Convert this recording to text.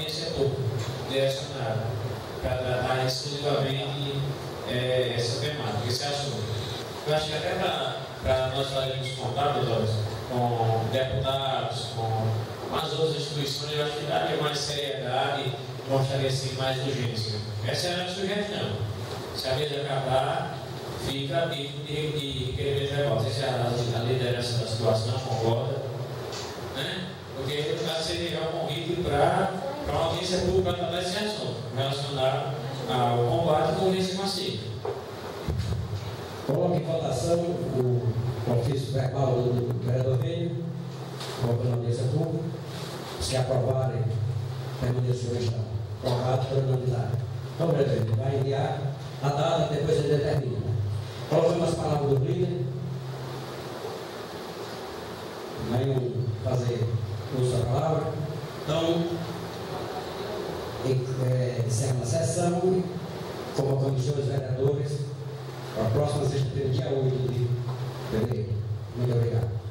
audiência pública direcionada para tratar exclusivamente essa temática, esse assunto. Eu acho que até para nós fazermos contato, doutores, com deputados, com as outras instituições, eu acho que daria mais seriedade, mostraria assim, mais urgência. Essa é a minha sugestão. Se a mesa acabar, fica a título de querer ver voto. Se a liderança da situação concorda, né? Porque no caso seria um convite para uma audiência pública para tratar esse assunto, relacionado ao combate à violência massiva. Coloque em votação o ofício verbal do vereador Velho, colocando a audiência pública. Se aprovarem, permanecer o estado. Aprovado por unanimidade. Então, vereador Velho, vai enviar a data e depois ele determina. Colocamos as palavras do líder. Venham fazer uso da palavra. Então, encerramos a sessão. Convocamos os senhores vereadores para a próxima sexta-feira, dia 8 de fevereiro. Muito obrigado.